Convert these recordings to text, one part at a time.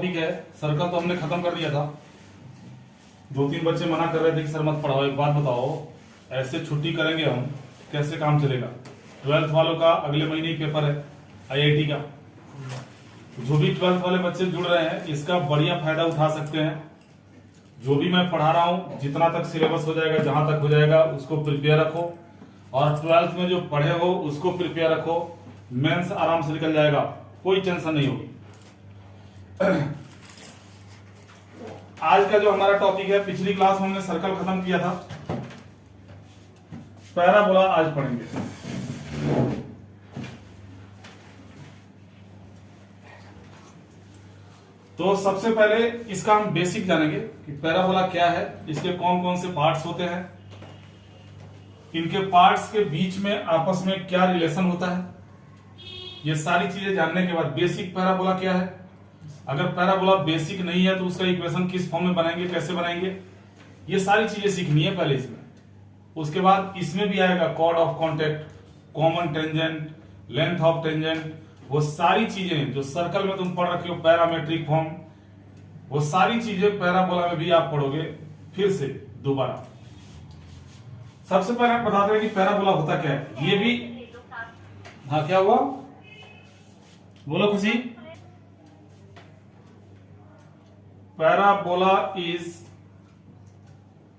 Topic है circle तो हमने खत्म कर दिया था। 2-3 बच्चे मना कर रहे थे कि सर मत पढ़ाओ। एक बात बताओ, ऐसे छुट्टी करेंगे हम कैसे काम चलेगा? 12th वालों का अगले महीने ही पेपर है IIT का। जो भी 12th वाले बच्चे जुड़ रहे हैं इसका बढ़िया फायदा उठा सकते हैं। जो भी मैं पढ़ा रहा हूं जितना तक सिलेबस हो जाएगा, जहां तक हो जाएगा उसको प्रिपेयर रखो, और 12th में जो पढ़े हो उसको प्रिपेयर रखो। मेंस आराम से निकल जाएगा, कोई टेंशन नहीं होगी। आज का जो हमारा टॉपिक है, पिछली क्लास में हमने सर्कल खत्म किया था, पैराबोला आज पढ़ेंगे। तो सबसे पहले इसका हम बेसिक जानेंगे कि पैराबोला क्या है, इसके कौन कौन से पार्ट्स होते हैं, इनके पार्ट्स के बीच में आपस में क्या रिलेशन होता है। ये सारी चीजें जानने के बाद बेसिक पैराबोला क्या है, अगर पैराबोला बेसिक नहीं है तो उसका इक्वेशन किस फॉर्म में बनाएंगे, कैसे बनाएंगे, ये सारी चीजें सीखनी है पहले इसमें। उसके बाद इसमें भी आएगा chord of contact, common tangent, length of tangent, वो सारी चीजें जो सर्कल में तुम पढ़ रखे हो, पैरामेट्रिक फॉर्म, वो सारी चीजें पैराबोला में भी आप पढ़ोगे फिर से दोबारा। सबसे पहले आप बताते हैं कि पैराबोला होता क्या है। ये भी हाँ, क्या हुआ बोलो खुशी। Parabola is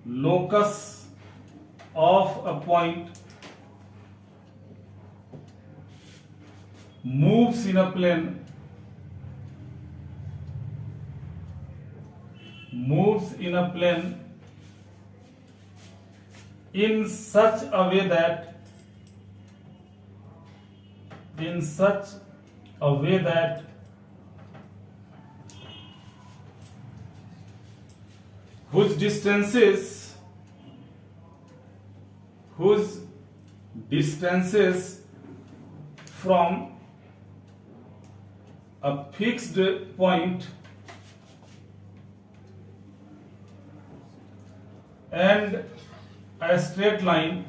locus of a point moves in a plane, in such a way that whose distances from a fixed point and a straight line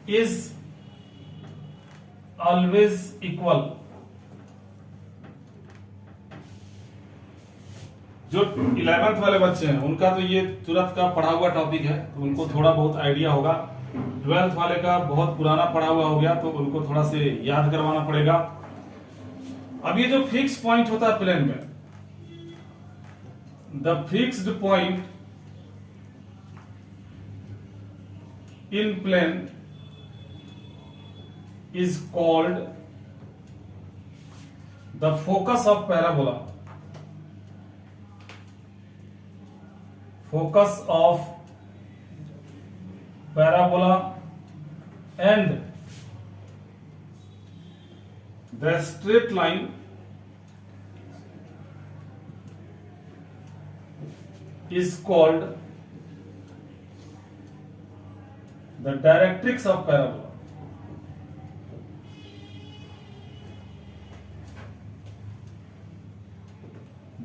is always equal। जो 11th वाले बच्चे हैं उनका तो ये तुरंत का पढ़ा हुआ टॉपिक है, तो उनको थोड़ा बहुत आइडिया होगा। 12th वाले का बहुत पुराना पढ़ा हुआ हो गया, तो उनको थोड़ा से याद करवाना पड़ेगा। अब ये जो फिक्स पॉइंट होता है प्लेन में, the fixed point in plane is called the focus of parabola. Focus of parabola and the straight line is called the directrix of parabola।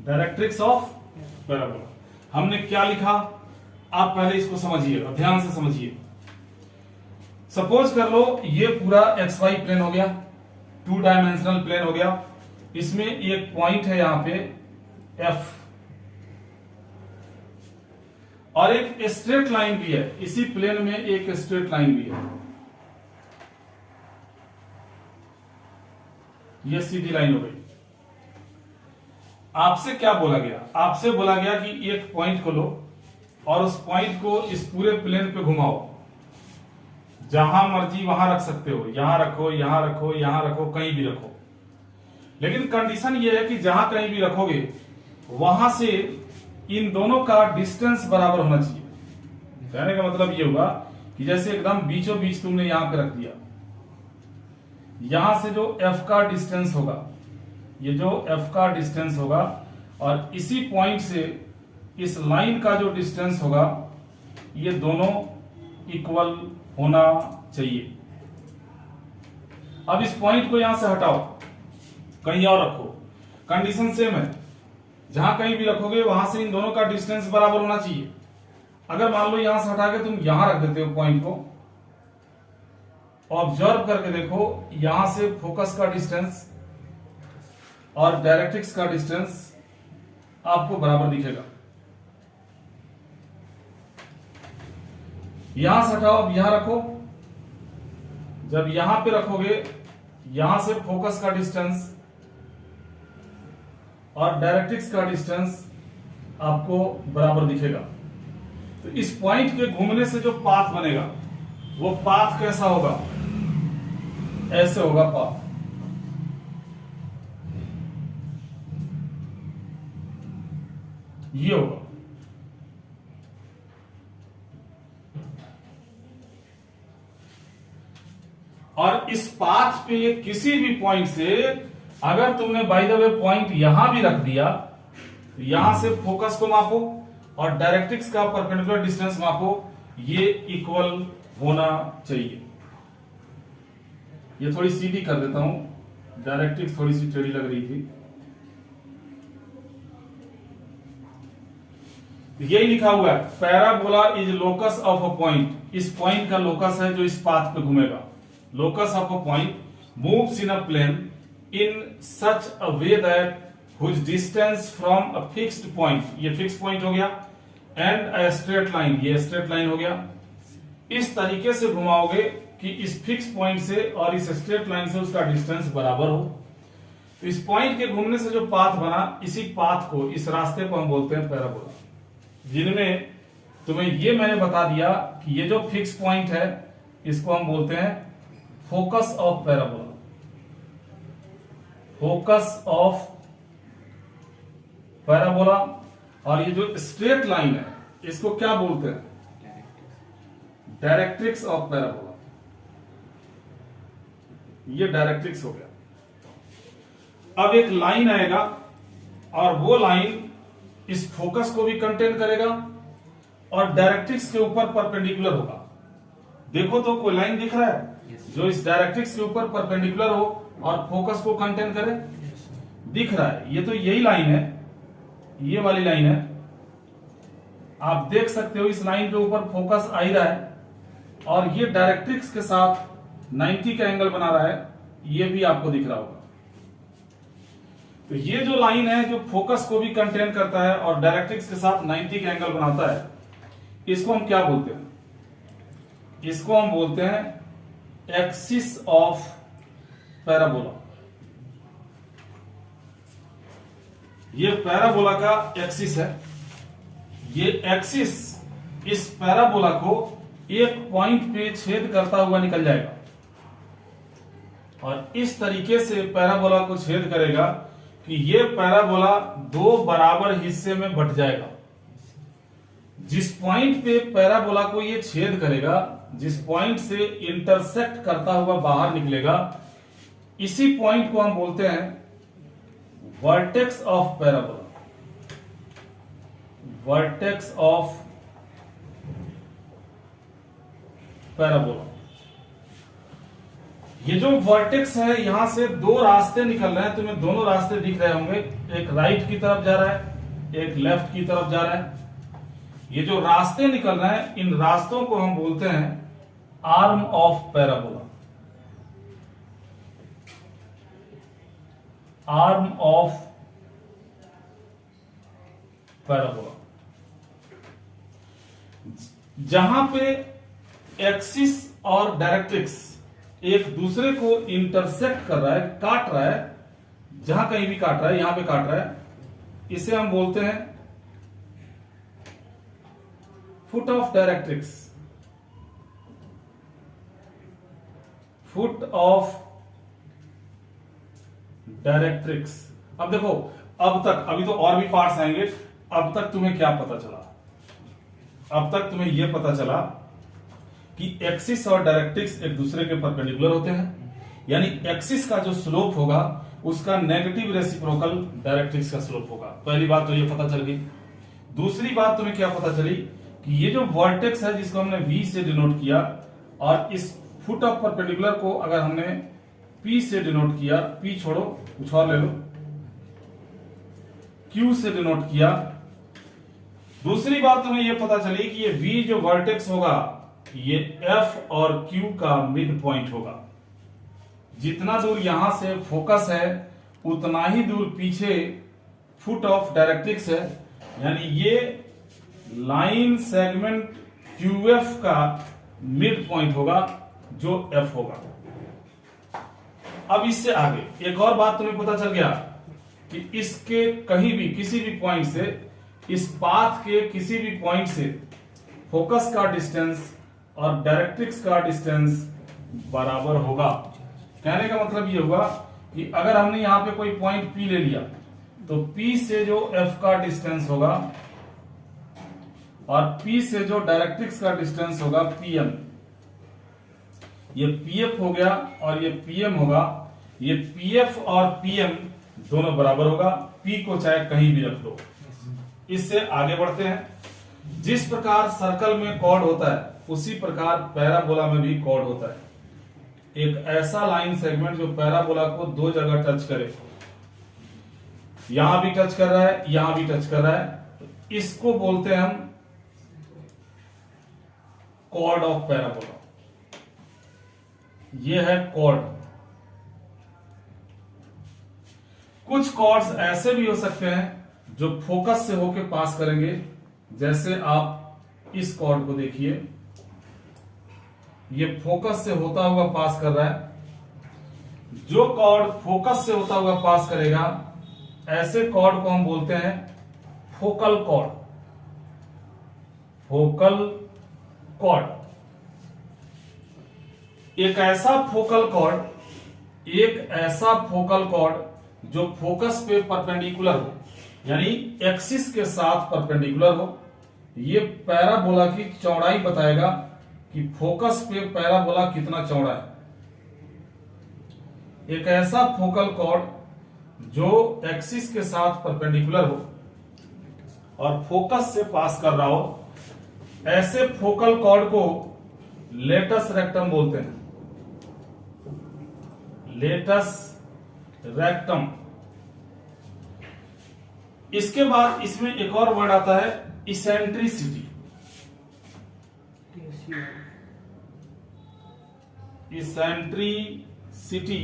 Directrix of parabola हमने क्या लिखा, आप पहले इसको समझिए और ध्यान से समझिए। सपोज कर लो ये पूरा XY प्लेन हो गया, 2 डायमेंशनल प्लेन हो गया। इसमें एक पॉइंट है यहां पे F, और एक स्ट्रेट लाइन भी है इसी प्लेन में, एक स्ट्रेट लाइन भी है, ये सीधी लाइन हो गई। आपसे क्या बोला गया? आपसे बोला गया कि एक पॉइंट को लो और उस पॉइंट को इस पूरे प्लेन पे घुमाओ, जहां मर्जी वहां रख सकते हो, यहां रखो, यहां रखो, यहां रखो, कहीं भी रखो। लेकिन कंडीशन ये है कि जहां कहीं भी रखोगे वहां से इन दोनों का डिस्टेंस बराबर होना चाहिए। कहने का मतलब ये हुआ कि जैसे एकदम बीचों बीच तुमने यहां पे रख दिया, यहां से जो F का डिस्टेंस होगा, ये जो F का डिस्टेंस होगा, और इसी पॉइंट से इस लाइन का जो डिस्टेंस होगा, ये दोनों इक्वल होना चाहिए। अब इस पॉइंट को यहां से हटाओ, कहीं और रखो, कंडीशन सेम है, जहां कहीं भी रखोगे वहां से इन दोनों का डिस्टेंस बराबर होना चाहिए। अगर मान लो यहां से हटा के तुम यहां रख देते हो पॉइंट को, ऑब्जर्व करके देखो, यहां से फोकस का डिस्टेंस और डायरेक्ट्रिक्स का डिस्टेंस आपको बराबर दिखेगा। यहां से हटाओ, अब यहां रखो। जब यहां पे रखोगे, यहां से फोकस का डिस्टेंस और डायरेक्ट्रिक्स का डिस्टेंस आपको बराबर दिखेगा। तो इस पॉइंट के घूमने से जो पाथ बनेगा वो पाथ कैसा होगा? ऐसे होगा पाथ। ये होगा। और इस पाथ पे किसी भी पॉइंट से अगर तुमने बाय द वे पॉइंट यहां भी रख दिया, तो यहां से फोकस को मापो और डायरेक्ट्रिक्स का परपेंडिकुलर डिस्टेंस मापो, ये इक्वल होना चाहिए। ये थोड़ी सीधी कर देता हूं, डायरेक्ट्रिक्स थोड़ी सी टेढ़ी लग रही थी। यही लिखा हुआ है, parabola is locus of a point. इस पॉइंट का लोकस है जो इस पाथ पे घूमेगा। Locus of a point moves in a plane in such a way that whose distance from a fixed point, ये फिक्स पॉइंट हो गया, and a straight line, ये स्ट्रेट लाइन हो गया। इस तरीके से घुमाओगे कि इस फिक्स पॉइंट से और इस स्ट्रेट लाइन से उसका डिस्टेंस बराबर हो। तो इस पॉइंट के घूमने से जो पाथ बना, इसी पाथ को, इस रास्ते को हम बोलते हैं पैराबोला। जिनमें तुम्हें ये मैंने बता दिया कि ये जो फिक्स पॉइंट है इसको हम बोलते हैं focus of parabola. Focus of parabola. और ये जो स्ट्रेट लाइन है इसको क्या बोलते हैं? Directrix of parabola. ये डायरेक्ट्रिक्स हो गया। अब एक लाइन आएगा और वो लाइन इस फोकस को भी कंटेन करेगा और डायरेक्ट्रिक्स के ऊपर परपेंडिकुलर होगा। देखो तो कोई लाइन दिख रहा है जो इस डायरेक्ट्रिक्स के ऊपर परपेंडिकुलर हो और फोकस को कंटेन करे? दिख रहा है। ये तो यही लाइन है, ये वाली लाइन है। आप देख सकते हो इस लाइन के ऊपर फोकस आ ही रहा है और ये डायरेक्ट्रिक्स के साथ 90 का एंगल बना रहा है, ये भी आपको दिख रहा होगा। तो ये जो लाइन है जो फोकस को भी कंटेन करता है और डायरेक्ट्रिक्स के साथ 90 का एंगल बनाता है, इसको हम क्या बोलते हैं? इसको हम बोलते हैं एक्सिस ऑफ पैराबोला। ये पैराबोला का एक्सिस है। ये एक्सिस इस पैराबोला को एक पॉइंट पे छेद करता हुआ निकल जाएगा और इस तरीके से पैराबोला को छेद करेगा कि ये पैराबोला दो बराबर हिस्से में बट जाएगा। जिस पॉइंट पे पैराबोला को ये छेद करेगा, जिस पॉइंट से इंटरसेक्ट करता हुआ बाहर निकलेगा, इसी पॉइंट को हम बोलते हैं vertex of parabola. Vertex of parabola. ये जो वर्टेक्स है, यहां से दो रास्ते निकल रहे हैं, तुम्हें दोनों रास्ते दिख रहे होंगे। एक राइट की तरफ जा रहा है, एक लेफ्ट की तरफ जा रहा है। ये जो रास्ते निकल रहे हैं, इन रास्तों को हम बोलते हैं arm of parabola. Arm of parabola. जहां पे एक्सिस और डायरेक्ट्रिक्स एक दूसरे को इंटरसेक्ट कर रहा है, काट रहा है, जहां कहीं भी काट रहा है, यहां पे काट रहा है, इसे हम बोलते हैं foot of directrix. Foot of directrix. अब देखो, अब तक, अभी तो और भी पार्ट्स आएंगे, अब तक तुम्हें क्या पता चला? अब तक तुम्हें यह पता चला कि एक्सिस और डायरेक्ट्रिक्स एक दूसरे के परपेंडिकुलर होते हैं, यानी एक्सिस का जो स्लोप होगा उसका नेगेटिव रेसिप्रोकल डायरेक्ट्रिक्स का स्लोप होगा। पहली बात तो ये पता चल गई। दूसरी बात तुम्हें क्या पता चली कि ये जो वर्टेक्स है जिसको हमने V से डिनोट किया, और इस फुट ऑफ परपेंडिकुलर को अगर हमने P से डिनोट किया, P छोड़ो कुछ और ले लो, Q से डिनोट किया। दूसरी बात तुम्हें यह पता चली कि ये V जो वर्टेक्स होगा, ये F और Q का मिड पॉइंट होगा। जितना दूर यहां से फोकस है उतना ही दूर पीछे फुट ऑफ डायरेक्ट्रिक्स है, यानी ये लाइन सेगमेंट QF का मिड पॉइंट होगा जो F होगा। अब इससे आगे एक और बात तुम्हें पता चल गया कि इसके कहीं भी किसी भी पॉइंट से, इस पाथ के किसी भी पॉइंट से फोकस का डिस्टेंस और डायरेक्ट्रिक्स का डिस्टेंस बराबर होगा। कहने का मतलब ये होगा कि अगर हमने यहां पे कोई पॉइंट P ले लिया तो P से जो F का डिस्टेंस होगा और P से जो डायरेक्ट्रिक्स का डिस्टेंस होगा PM, ये PF हो गया और ये PM होगा। ये PF और PM दोनों बराबर होगा, P को चाहे कहीं भी रख दो। इससे आगे बढ़ते हैं। जिस प्रकार सर्कल में कॉर्ड होता है उसी प्रकार पैराबोला में भी कॉर्ड होता है। एक ऐसा लाइन सेगमेंट जो पैराबोला को दो जगह टच करे, यहां भी टच कर रहा है, यहां भी टच कर रहा है, तो इसको बोलते हैं हम कॉर्ड ऑफ पैराबोला। ये है कॉर्ड। कुछ कॉर्ड्स ऐसे भी हो सकते हैं जो फोकस से होके पास करेंगे, जैसे आप इस कॉर्ड को देखिए, ये फोकस से होता हुआ पास कर रहा है। जो कॉर्ड फोकस से होता हुआ पास करेगा ऐसे कॉर्ड को हम बोलते हैं फोकल कॉर्ड। फोकल कॉर्ड एक ऐसा फोकल कॉर्ड जो फोकस पे परपेंडिकुलर हो, यानी एक्सिस के साथ परपेंडिकुलर हो। ये पैराबोला की चौड़ाई बताएगा कि फोकस पे पैराबोला कितना चौड़ा है। एक ऐसा फोकल कॉर्ड जो एक्सिस के साथ परपेंडिकुलर हो और फोकस से पास कर रहा हो, ऐसे फोकल कॉर्ड को लेटस रेक्टम बोलते हैं। Latus rectum. इसके बाद इसमें एक और वर्ड आता है इसेंट्रिसिटी। इसेंट्रिसिटी,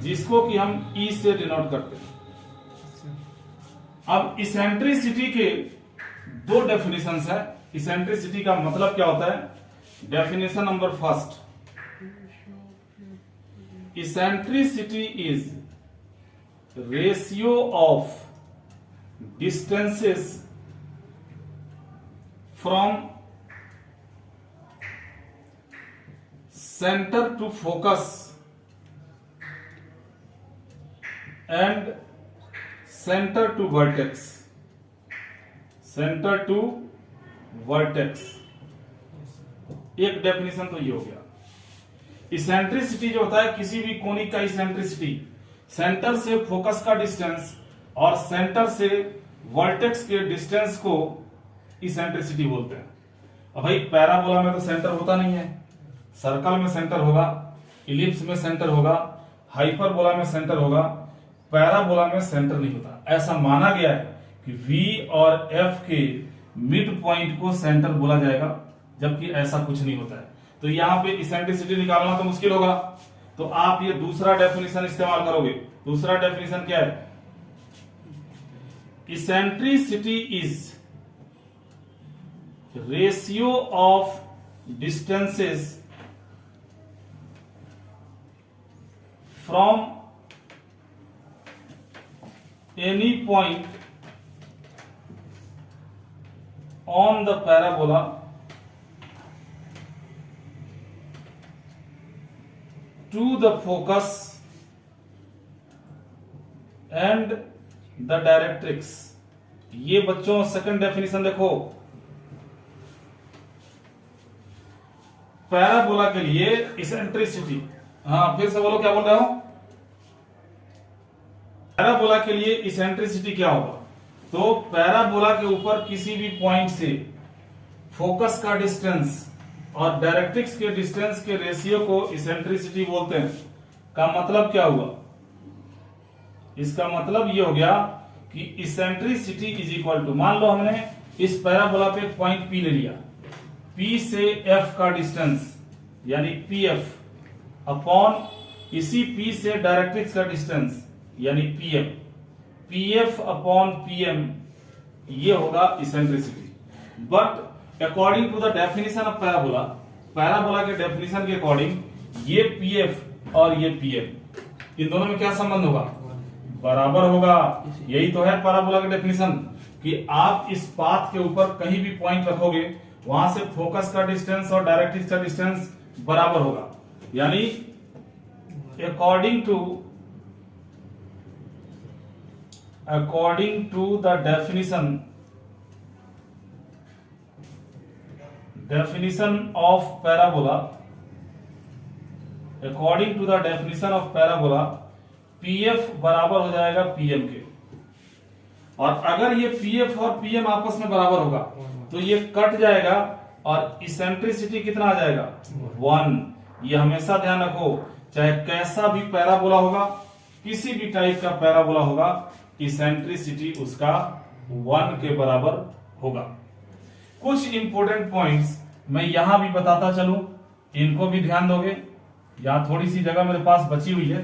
जिसको कि हम E से डिनोट करते हैं। अब इसेंट्रिसिटी के दो डेफिनेशंस है। इसेंट्रिसिटी का मतलब क्या होता है? Definition number first, eccentricity is ratio of distances from center to focus and center to vertex. Center to vertex, एक डेफिनेशन तो ये हो गया। इसेंट्रिसिटी जो होता है किसी भी कोनिक का इसेंट्रिसिटी, सेंटर से फोकस का डिस्टेंस और सेंटर से वर्टेक्स के डिस्टेंस को इसेंट्रिसिटी बोलते हैं। अब भाई पैराबोला में तो सेंटर होता नहीं है, सर्कल में सेंटर होगा, इलिप्स में सेंटर होगा, हाइपरबोला में सेंटर होगा, पैराबोला में सेंटर नहीं होता। ऐसा माना गया है कि V और F के मिड पॉइंट को सेंटर बोला जाएगा, जबकि ऐसा कुछ नहीं होता है। तो यहां पे इसेंट्रिसिटी निकालना तो मुश्किल होगा, तो आप ये दूसरा डेफिनेशन इस्तेमाल करोगे। दूसरा डेफिनेशन क्या है? Eccentricity is ratio of distances from any point on the parabola to the focus and the directrix। ये बच्चों सेकंड डेफिनेशन देखो। पैराबोला के लिए इसेंट्रिसिटी, हाँ फिर से बोलो क्या बोल रहा हूं। पैराबोला के लिए इसेंट्रिसिटी क्या होगा? तो पैराबोला के ऊपर किसी भी पॉइंट से फोकस का डिस्टेंस और डायरेक्ट्रिक्स के डिस्टेंस के रेशियो को इसेंट्रिसिटी बोलते हैं। का मतलब क्या हुआ? इसका मतलब ये हो गया कि इसेंट्रिसिटी इज इक्वल टू, मान लो हमने इस पैराबोला पे एक पॉइंट P ले लिया, P से F का डिस्टेंस यानी PF अपॉन इसी P से डायरेक्ट्रिक्स का डिस्टेंस यानी PM, PF अपॉन PM ये होगा eccentricity. But according to the definition of parabola, parabola के डेफिनेशन के अकॉर्डिंग ये PF और ये PM इन दोनों में क्या संबंध होगा? बराबर होगा। यही तो है पैराबोला का डेफिनेशन कि आप इस पाथ के ऊपर कहीं भी पॉइंट रखोगे वहां से फोकस का डिस्टेंस और डायरेक्ट्रिक्स का डिस्टेंस बराबर होगा। यानी according to the definition of parabola, according to the definition of parabola, PF बराबर हो जाएगा PM के। और अगर ये PF और PM आपस में बराबर होगा तो ये कट जाएगा और इसेंट्रिसिटी कितना आ जाएगा? 1। ये हमेशा ध्यान रखो, चाहे कैसा भी पैराबोला होगा, किसी भी टाइप का पैराबोला होगा, इसेंट्रिसिटी उसका 1 के बराबर होगा। कुछ इंपॉर्टेंट पॉइंट्स मैं यहां भी बताता चलूं, इनको भी ध्यान दोगे। यहां थोड़ी सी जगह मेरे पास बची हुई है।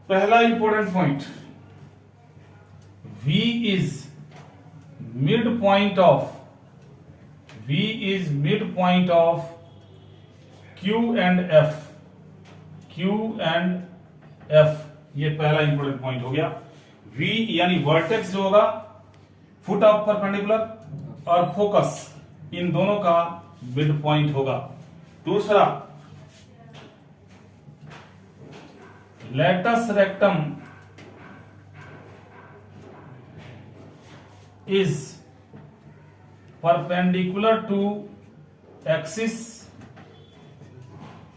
पहला important point, V is midpoint of Q and F, ये पहला इंपॉर्टेंट पॉइंट हो गया। V यानी वर्टेक्स जो होगा फुट ऑफ परपेंडिकुलर और फोकस इन दोनों का मिड पॉइंट होगा। दूसरा, latus rectum is perpendicular to axis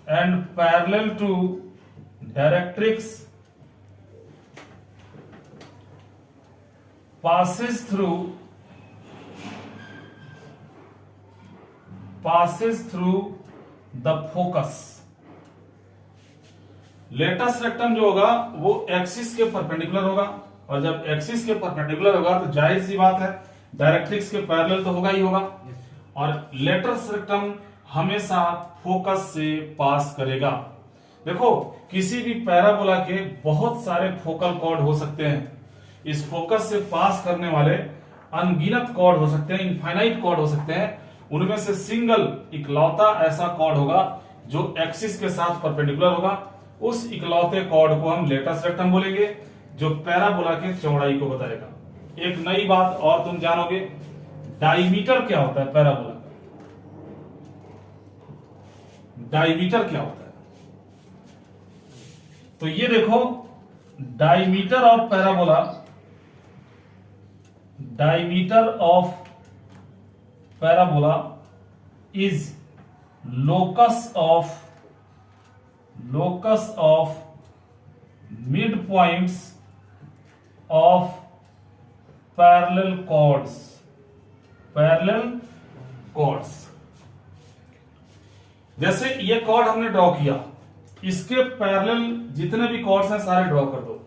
and parallel to directrix, passes through the focus। Latus rectum जो होगा वो एक्सिस के परपेंडिकुलर होगा, और जब एक्सिस के परपेंडिकुलर होगा तो जाहिर सी बात है डायरेक्ट्रिक्स के पैरेलल तो होगा ही होगा। और लेटस रेक्टम हमेशा फोकस से पास करेगा। देखो, किसी भी पैराबोला के बहुत सारे फोकल कॉर्ड हो सकते हैं। इस फोकस से पास करने वाले अनगिनत कॉर्ड हो सकते हैं, इनफाइनाइट कॉर्ड हो सकते हैं। उनमें से सिंगल इकलौता ऐसा कॉर्ड होगा जो एक्सिस के साथ परपेंडिकुलर होगा। उस इकलौते कॉर्ड को हम लेटस रेक्टम बोलेंगे, जो पैराबोला के चौड़ाई को बताएगा। एक नई बात और तुम जानोगे, डायमीटर क्या होता है पैराबोला का? डायमीटर क्या होता है? तो ये देखो, diameter of parabola, diameter of parabola is locus of mid points of parallel chords। जैसे ये कॉर्ड हमने ड्रॉ किया, इसके पैरेलल जितने भी कॉर्ड्स हैं सारे ड्रॉ कर दो।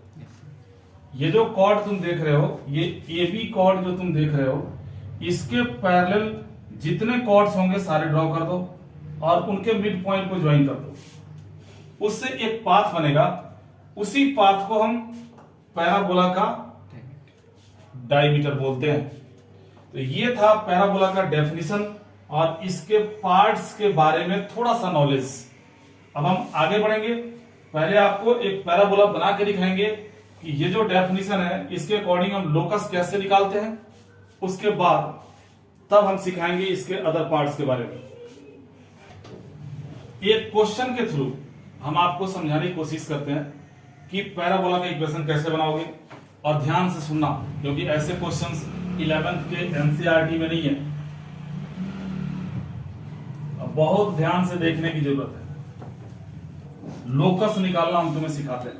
ये जो कॉर्ड तुम देख रहे हो, ये AB कॉर्ड जो तुम देख रहे हो, इसके पैरेलल जितने कॉर्ड्स होंगे सारे ड्रॉ कर दो और उनके मिड पॉइंट को ज्वाइन कर दो। उससे एक पाथ बनेगा। उसी पाथ को हम पैराबोला का डायमीटर बोलते हैं। तो ये था पैराबोला का डेफिनेशन और इसके पार्ट्स के बारे में थोड़ा सा नॉलेज। अब हम आगे बढ़ेंगे। पहले आपको एक पैराबोला बना के दिखाएंगे कि ये जो डेफिनेशन है इसके अकॉर्डिंग हम लोकस कैसे निकालते हैं। उसके बाद तब हम सिखाएंगे इसके अदर पार्ट्स के बारे में। एक क्वेश्चन के थ्रू हम आपको समझाने की कोशिश करते हैं कि पैराबोला का इक्वेशन कैसे बनाओगे। और ध्यान से सुनना, क्योंकि ऐसे क्वेश्चंस 11th के एनसीईआरटी में नहीं है। बहुत ध्यान से देखने की जरूरत है। लोकस निकालना हम तुम्हें सिखाते हैं।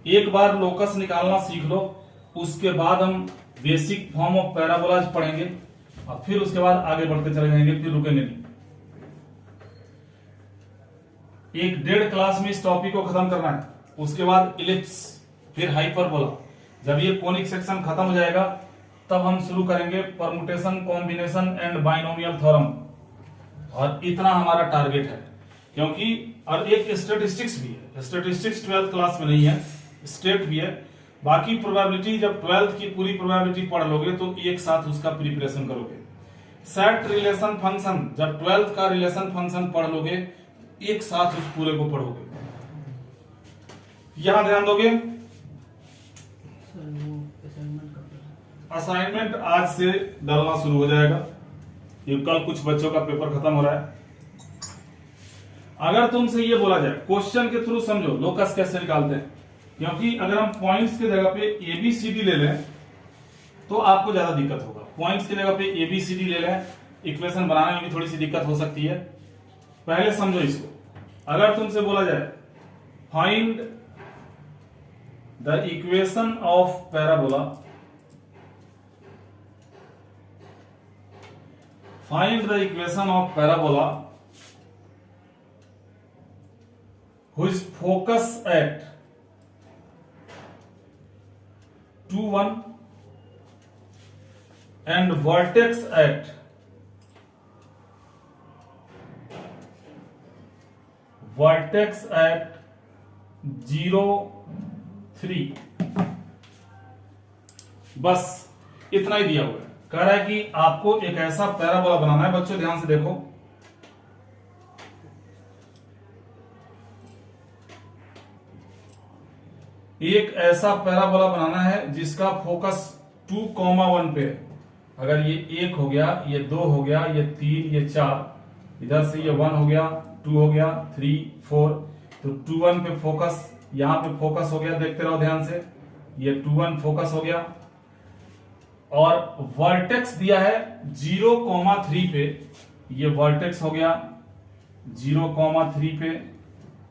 एक बार लोकस निकालना सीख लो, उसके बाद हम बेसिक फॉर्म ऑफ पैराबोलाज पढ़ेंगे और फिर उसके बाद आगे बढ़ते चले जाएंगे, फिर रुकेंगे नहीं। एक 1.5 क्लास में इस टॉपिक को खत्म करना है। उसके बाद इलिप्स, फिर हाइपरबोला। जब ये कोनिक सेक्शन खत्म हो जाएगा तब हम शुरू करेंगे permutation, combination and binomial theorem, और इतना हमारा टारगेट है। क्योंकि और एक स्टैटिस्टिक्स भी है, स्टैटिस्टिक्स 12th क्लास में नहीं है, स्टेट भी है। बाकी प्रोबेबिलिटी जब 12th की पूरी प्रोबेबिलिटी पढ़ लोगे तो एक साथ उसका प्रिपरेशन करोगे। सेट रिलेशन फंक्शन, जब 12th का रिलेशन फंक्शन पढ़ लोगे एक साथ उस पूरे को पढ़ोगे। यहां ध्यान दोगे, असाइनमेंट आज से डालना शुरू हो जाएगा, ये कल कुछ बच्चों का पेपर खत्म हो रहा है। अगर तुमसे ये बोला जाए क्वेश्चन के थ्रू समझो लोकस कैसे निकालते हैं, क्योंकि अगर हम पॉइंट्स की जगह पे एबीसीडी ले लें तो आपको ज्यादा दिक्कत होगा। पॉइंट्स की जगह पे एबीसीडी ले लें, इक्वेशन बनाने में भी थोड़ी सी दिक्कत हो सकती है। पहले समझो इसको। अगर तुमसे बोला जाए find the equation of parabola, find the equation of parabola whose focus at 2, 1 and vertex at 0, 3। बस इतना ही दिया हुआ है। कह रहा है कि आपको एक ऐसा पैराबोला बनाना है। बच्चों ध्यान से देखो, एक ऐसा पैराबोला बनाना है जिसका फोकस 2, 1 पे है। अगर ये 1 हो गया, ये 2 हो गया, ये 3, ये 4, इधर से ये 1 हो गया, 2 हो गया, 3, 4, तो 2, 1 पे फोकस, यहां पे फोकस हो गया, देखते रहो ध्यान से, ये 2, 1 फोकस हो गया। और वर्टेक्स दिया है 0, 3 पे, ये वर्टेक्स हो गया 0, 3 पे।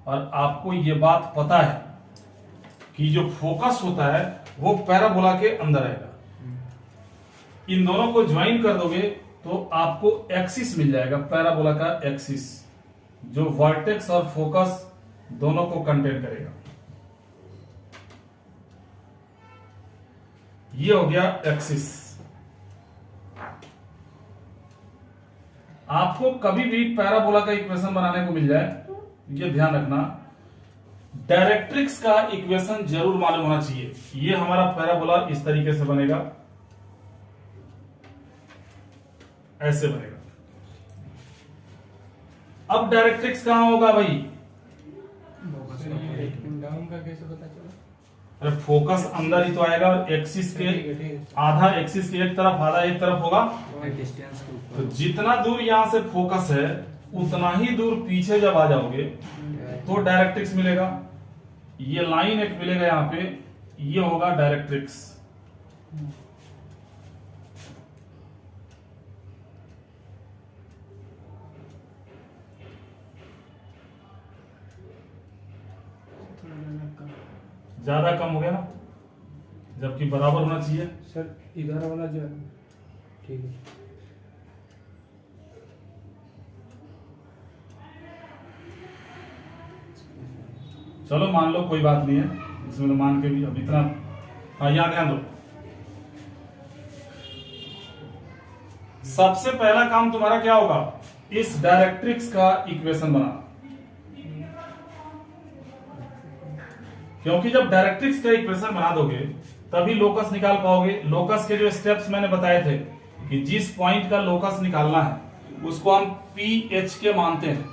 और आपको ये बात पता है कि जो फोकस होता है वो पैराबोला के अंदर आएगा। इन दोनों को ज्वाइन कर दोगे तो आपको एक्सिस मिल जाएगा, पैराबोला का एक्सिस, जो वर्टेक्स और फोकस दोनों को कंटेन करेगा। ये हो गया एक्सिस। आपको कभी भी पैराबोला का इक्वेशन बनाने को मिल जाए, ये ध्यान रखना, डायरेक्ट्रिक्स का इक्वेशन जरूर मालूम होना चाहिए। ये हमारा पैराबोला इस तरीके से बनेगा, ऐसे बनेगा। अब डायरेक्ट्रिक्स कहां होगा भाई? डाउन का कैसे पता चला? अरे फोकस अंदर ही तो आएगा, और एक्सिस के आधा, एक्सिस की एक तरफ आधा एक तरफ होगा, डिस्टेंस के ऊपर। तो जितना दूर यहां से फोकस है उतना ही दूर पीछे जब आ जाओगे तो डायरेक्ट्रिक्स मिलेगा। ये लाइन एक मिलेगा यहां पे, ये होगा डायरेक्ट्रिक्स। ज्यादा कम हो गया ना, जबकि बराबर होना चाहिए। सर इधर वाला जो है, ठीक है। चलो मान लो, कोई बात नहीं है इसमें, तो मान के भी अब इतना। हाँ यहां ध्यान दो, सबसे पहला काम तुम्हारा क्या होगा? इस डायरेक्ट्रिक्स का इक्वेशन बनाना। क्योंकि जब डायरेक्ट्रिक्स का इक्वेशन बना दोगे तभी लोकस निकाल पाओगे। लोकस के जो स्टेप्स मैंने बताए थे कि जिस पॉइंट का लोकस निकालना है उसको हम पीएच के मानते हैं।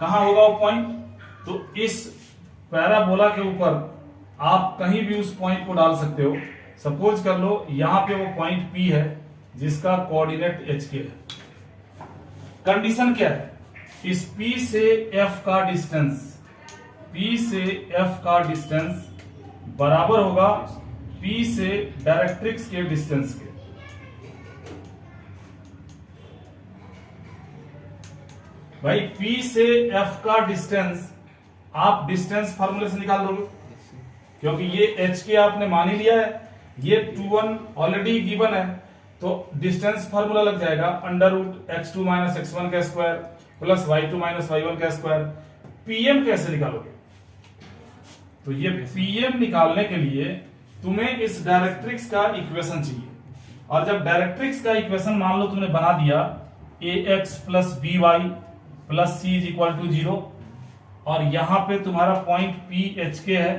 कहां होगा वो पॉइंट? तो इस पैराबोला के ऊपर आप कहीं भी उस पॉइंट को डाल सकते हो। सपोज कर लो यहां पे वो पॉइंट P है जिसका कोऑर्डिनेट HK है। कंडीशन क्या है? इस P से F का डिस्टेंस, P से F का डिस्टेंस बराबर होगा P से डायरेक्ट्रिक्स के डिस्टेंस के। भाई P से F का डिस्टेंस आप डिस्टेंस फार्मूले से निकाल दोगे, क्योंकि ये HK आपने मान ही लिया है, ये 2, 1 ऑलरेडी गिवन है, तो डिस्टेंस फार्मूला लग जाएगा √x2 - x1 का स्क्वायर प्लस y2 - y1 का स्क्वायर। पीएम कैसे निकालोगे? तो ये पीएम निकालने के लिए तुम्हें इस डायरेक्ट्रिक्स का इक्वेशन चाहिए। और जब डायरेक्ट्रिक्स का इक्वेशन मान लो तुमने बना दिया ax plus b y plus c is equal to 0, और यहां पे तुम्हारा पॉइंट पी एच के है।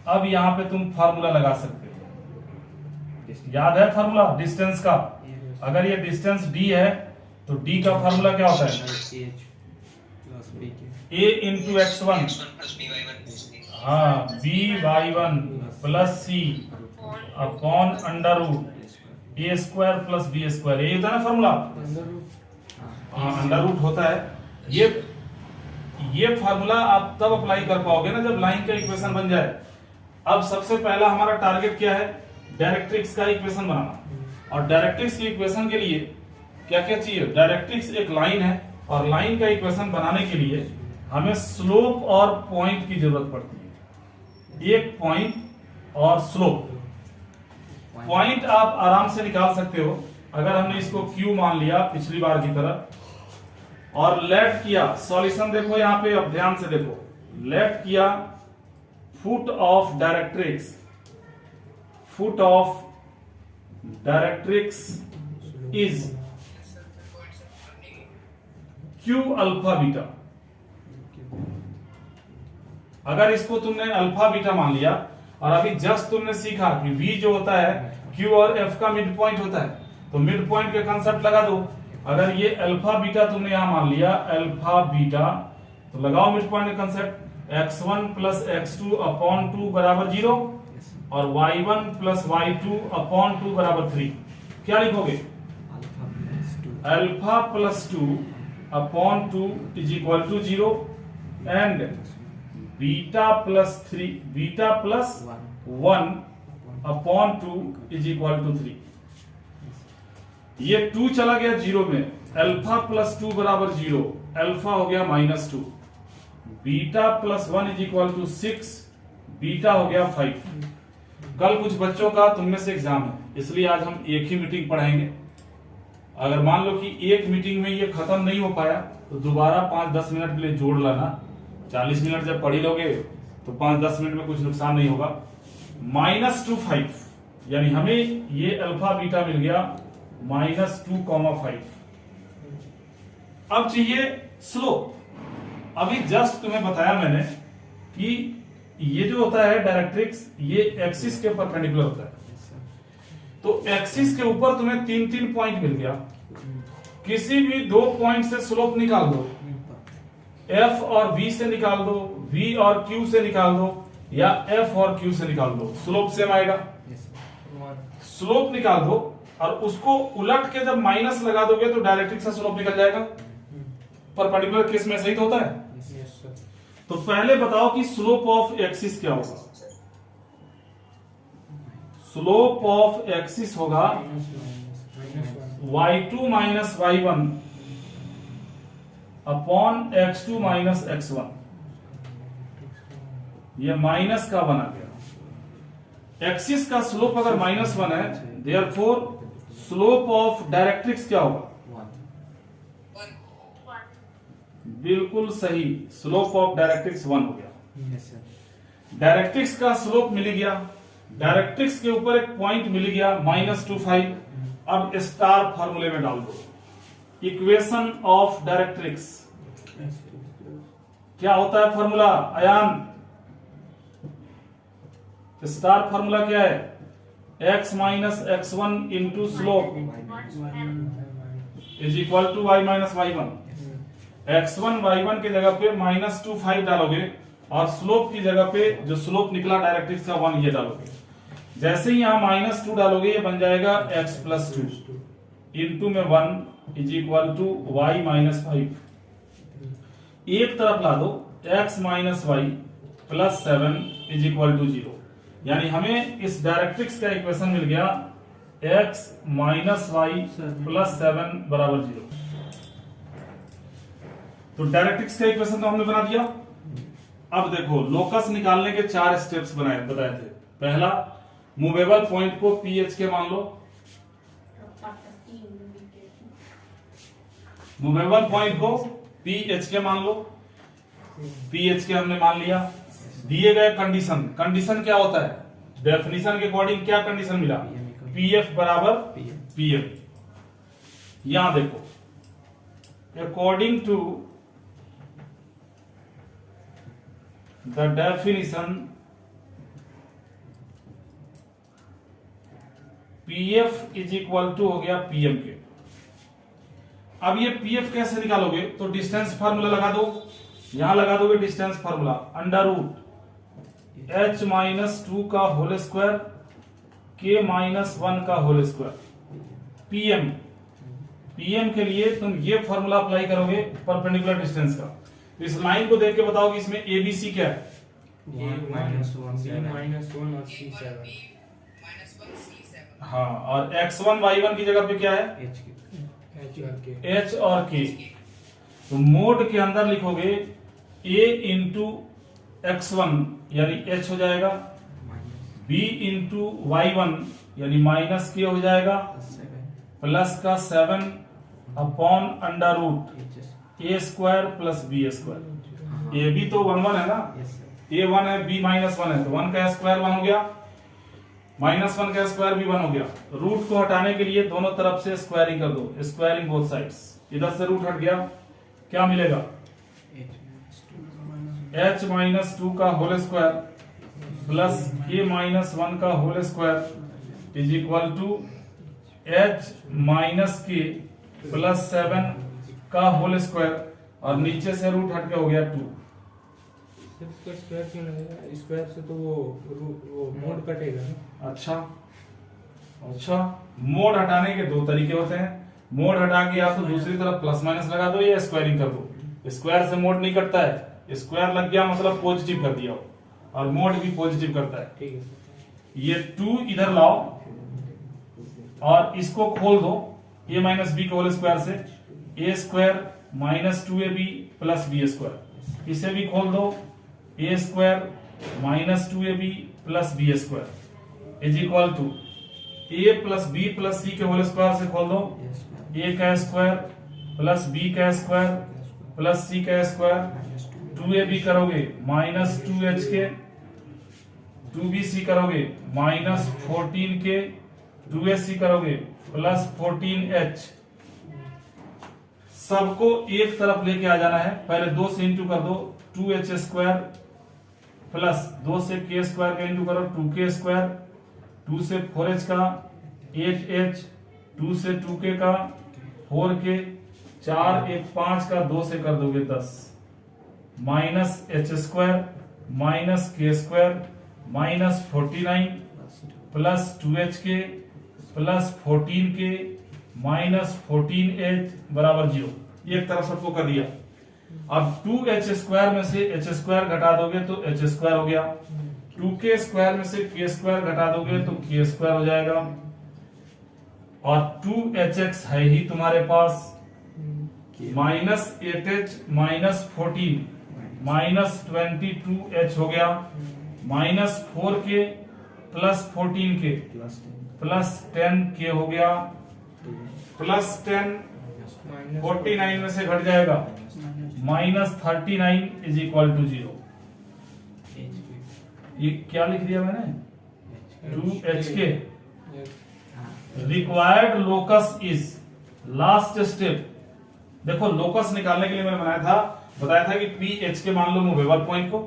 अब यहां पे तुम फार्मूला लगा सकते हो, याद है फार्मूला डिस्टेंस का? अगर ये डिस्टेंस d है तो d का फार्मूला क्या होता है? a इंटू x1, हाँ by1 प्लस सी अपॉन अंडर रूट ए स्क्वायर प्लस बी स्क्वायर, ये होता है ना फार्मूला? हाँ, अंडर रूट होता है। ये फार्मूला आप तब अप्लाई कर पाओगे ना जब लाइन का इक्वेशन बन जाए। अब सबसे पहला हमारा टारगेट क्या है? डायरेक्ट्रिक्स का इक्वेशन बनाना। और डायरेक्ट्रिक्स की इक्वेशन के लिए क्या क्या चाहिए? डायरेक्ट्रिक्स एक लाइन है, और लाइन का इक्वेशन बनाने के लिए हमें स्लोप और पॉइंट की जरूरत पड़ती है। एक पॉइंट और स्लोप। पॉइंट आप आराम से निकाल सकते हो अगर हमने इसको Q मान लिया पिछली बार की तरह, और लेट किया। सॉल्यूशन देखो यहां पे, अब ध्यान से देखो। लेट किया foot of directrix, foot of directrix is Q alpha beta. अगर इसको तुमने अल्फा बीटा मान लिया, और अभी जस्ट तुमने सीखा कि V जो होता है Q और F का मिड पॉइंट होता है, तो मिड पॉइंट के कंसेप्ट लगा दो। अगर ये अल्फा बीटा तुमने यहां मान लिया अल्फा बीटा, तो लगाओ मिड पॉइंट का concept. x1 plus x2 upon 2 बराबर 0, और y1 प्लस y2 अपॉन 2 बराबर 3। क्या लिखोगे? Alpha plus 2 upon 2 is equal to 0, and beta plus 3, beta plus 1 upon 2 is equal to 3। ये 2 चला गया 0 में, अल्फा प्लस 2 बराबर 0, अल्फा हो गया -2, beta plus 1 is equal to 6, beta हो गया 5। कल कुछ बच्चों का तुम में से एग्जाम है, इसलिए आज हम एक ही मीटिंग पढ़ाएंगे। अगर मान लो कि एक मीटिंग में ये खत्म नहीं हो पाया तो दोबारा 5-10 मिनट के लिए जोड़ लाना। 40 मिनट जब पढ़ी लोगे तो 5-10 मिनट में कुछ नुकसान नहीं होगा। -2 5, यानी हमें ये अल्फा बीटा मिल गया -2,5। अब चाहिए स्लोप। अभी जस्ट तुम्हें बताया मैंने कि ये जो होता है डायरेक्ट्रिक्स, ये एक्सिस के परपेंडिकुलर होता है। तो एक्सिस के ऊपर तुम्हें 3-3 पॉइंट मिल गया। किसी भी 2 पॉइंट से स्लोप निकाल दो, F और V से निकाल दो, V और Q से निकाल दो, या F और Q से निकाल दो, स्लोप सेम आएगा। स्लोप निकाल दो और उसको उलट के जब माइनस लगा दोगे तो डायरेक्ट्रिक्स का स्लोप निकल जाएगा। परपेंडिकुलर केस में सही तो होता है। तो पहले बताओ कि स्लोप ऑफ एक्सिस क्या होगा? स्लोप ऑफ एक्सिस होगा y2 minus y1 upon x2 minus x1। ये माइनस का बना गया। एक्सिस का स्लोप अगर -1 है, देयरफॉर स्लोप ऑफ डायरेक्ट्रिक्स क्या होगा? बिल्कुल सही, स्लोप ऑफ डायरेक्ट्रिक्स 1 हो गया। डायरेक्ट्रिक्स का स्लोप मिल गया, डायरेक्ट्रिक्स के ऊपर एक पॉइंट मिल गया -2,5। अब स्टार फॉर्मूले में डाल दो इक्वेशन ऑफ डायरेक्ट्रिक्स। क्या होता है फॉर्मूला अयान? स्टार फॉर्मूला क्या है? x minus x1 into slope is equal to y minus y1। x1 y1 के जगह पे -2,5 डालोगे, और स्लोप की जगह पे जो स्लोप निकला डायरेक्ट्रिक्स का 1 ये डालोगे। जैसे ही यहां -2 डालोगे ये बन जाएगा x प्लस 2 इंटू में 1 is equal to y minus 5। एक तरफ ला दो, x minus y plus 7 is equal to 0। यानी हमें इस डायरेक्ट्रिक्स का इक्वेशन मिल गया x माइनस वाई प्लस 7 बराबर 0। तो डायरेक्ट्रिक्स का इक्वेशन तो हमने बना दिया। अब देखो लोकस निकालने के 4 स्टेप्स बताए थे। पहला, मूवेबल पॉइंट को पीएच के मान लो। मूवेबल पॉइंट को पीएच के मान लो। पीएच के हमने मान लिया। दिए गए कंडीशन, कंडीशन क्या होता है? डेफिनेशन के अकॉर्डिंग क्या कंडीशन मिला? PF बराबर PM। यहां देखो, according to the definition PF is equal to हो गया PM के। अब ये PF कैसे निकालोगे? तो डिस्टेंस फार्मूला लगा दो, यहां लगा दोगे distance formula, under root H minus 2 का होल स्क्वायर K माइनस 1 का होल स्क्वायर। PM के लिए तुम ये फार्मूला अप्लाई करोगे परपेंडिकुलर डिस्टेंस का। तो इस लाइन को देख के बताओ कि इसमें ABC क्या है? -1 और C7। हाँ, और X1 Y1 की जगह पे क्या है? H और K। तो मोड के अंदर लिखोगे A इंटू X1 यानी H हो जाएगा, B इंटू Y1 यानी माइनस K हो जाएगा, प्लस का 7 upon under root A square plus B square. A b तो 1 1 है ना, A 1 है, B माइनस 1 है, तो 1 का स्क्वायर 1 हो गया, माइनस 1 का स्क्वायर भी 1 हो गया। रूट को हटाने के लिए दोनों तरफ से स्क्वायरिंग कर दो, स्क्वायरिंग बोथ साइड्स। इधर से रूट हट गया, क्या मिलेगा? H माइनस 2 का whole square plus K minus 1 का whole square is equal to H minus K plus 7 का होल स्क्वायर, और नीचे से रूट हट के हो गया 2। सिर्फ स्क्वायर क्यों लगेगा? स्क्वायर से तो वो मोड कटेगा ना। अच्छा, मोड हटाने के दो तरीके होते हैं। मोड हटा के या तो दूसरी तरफ प्लस माइनस लगा दो या स्क्वायरिंग कर दो। स्क्वायर से मोड नहीं कटता है, स्क्वायर लग गया मतलब पॉजिटिव कर दिया, और मोड भी पॉजिटिव करता है। ठीक है। ये 2 इधर लाओ और इसको खोल दो a माइनस बी के होल स्क्वायर से, a square minus 2ab plus b square. इसे भी खोल दो, a square minus 2ab plus b square is equal to a plus b plus c के होल स्क्वायर से खोल दो, a का स्क्वायर प्लस b का स्क्वायर प्लस c का स्क्वायर। 2ab करोगे माइनस 2h के, 2bc करोगे माइनस 14 के, 2ac करोगे प्लस 14h। सबको एक तरफ लेके आ जाना है। पहले 2 से इंटू कर दो, 2h स्क्वायर प्लस 2 से k स्क्वायर का इंटू करो 2k स्क्वायर, 2 से 4h का 8h, 2 से 2k का 4k, 4 1 5 का 2 से कर दोगे 10, minus h square minus k square minus 49 plus 2hk plus 14k minus 14h बराबर 0। एक तरफ सबको कर दिया। अब 2h स्क्वायर में से h स्क्वायर घटा दोगे तो h स्क्वायर हो गया, 2k स्क्वायर में से k स्क्वायर घटा दोगे तो k स्क्वायर हो जाएगा, और 2hx है ही तुम्हारे पास, minus 8h minus 14 minus 22h हो गया, minus 4k plus 14k plus 10k हो गया, प्लस 10 49 में से घट जाएगा, माइनस 39 इज इक्वल टू 0। ये क्या लिख दिया मैंने? 2hk। Required locus is, last step. देखो लोकस निकालने के लिए मैंने बताया था कि PH के मान लो मूवेबल पॉइंट को,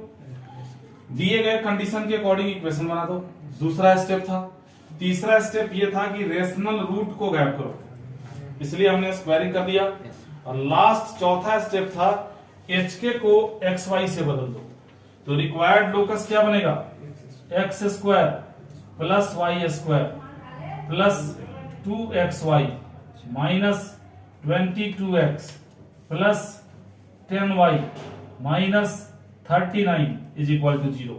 दिए गए कंडीशन के अकॉर्डिंग इक्वेशन बना दो, दूसरा स्टेप था। तीसरा स्टेप ये था कि रेशनल रूट को गैप करो, इसलिए हमने स्क्वायरिंग कर दिया। और लास्ट चौथा स्टेप था HK को XY से बदल दो, तो रिक्वायर्ड लोकस क्या बनेगा? x square plus y square plus 2xy minus 22x plus 10y minus 39 is equal to 0।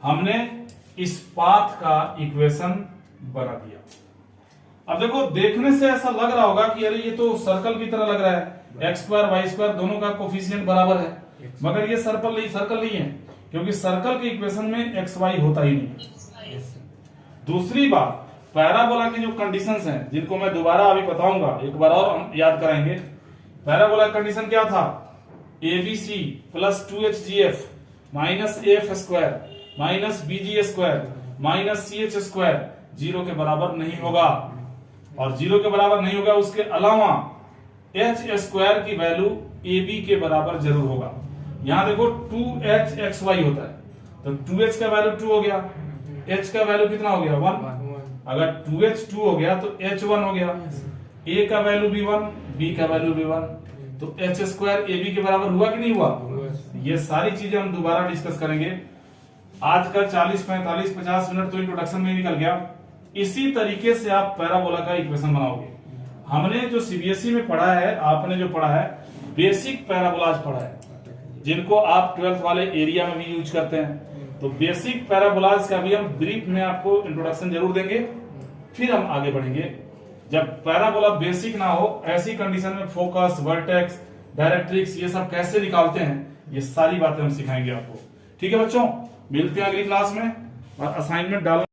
हमने इस पाथ का इक्वेशन बना दिया। अब देखो, देखने से ऐसा लग रहा होगा कि अरे ये तो सर्कल की तरह लग रहा है, x स्क्वायर वाई स्क्वायर दोनों का कोफिशिएंट बराबर है, मगर ये सर्कल नहीं है, क्योंकि सर्कल के इक्वेशन में एक्स वाई होता ही नहीं। दूसरी बात, पैराबोला की जो कंडीशंस हैं, जिनको मैं दोबारा अभी बताऊंगा, एक बार और हम याद कराएंगे। पैराबोला कंडीशन क्या था? ABC plus 2HGF minus AF square minus BG square minus CH square zero के बराबर नहीं होगा, और जीरो के बराबर नहीं होगा उसके अलावा एच स्क्वायर की वैल्यू ए बी के बराबर जरूर होगा। यहां देखो 2h(xy) होता है, तो 2h का वैल्यू 2 हो गया, h का वैल्यू कितना हो गया 1। अगर 2h 2 हो गया तो h 1 हो गया, a का वैल्यू भी 1, b का वैल्यू भी 1, तो h स्क्वायर ए बी के बराबर हुआ कि नहीं हुआ। ये सारी चीजें हम दोबारा डिस्कस करेंगे। आज का 40, 45, 50 मिनट तो इंट्रोडक्शन में निकल गया। इसी तरीके से आप पैराबोला का इक्वेशन बनाओगे। हमने जो सीबीएसई में पढ़ा है, आपने जो पढ़ा है बेसिक पैराबोलाज पढ़ा है, जिनको आप 12th वाले एरिया में भी यूज करते हैं। तो बेसिक पैराबोलाज का भी हम ब्रीफ में आपको इंट्रोडक्शन जरूर देंगे, फिर हम आगे बढ़ेंगे। जब पैराबोला बेसिक ना हो, ऐसी कंडीशन में फोकस, वर्टेक्स, डायरेक्ट्रिक्स ये सब कैसे निकालते हैं, ये सारी बातें हम सिखाएंगे आपको। ठीक है बच्चों, मिलते हैं अगली क्लास में, और असाइनमेंट डालो।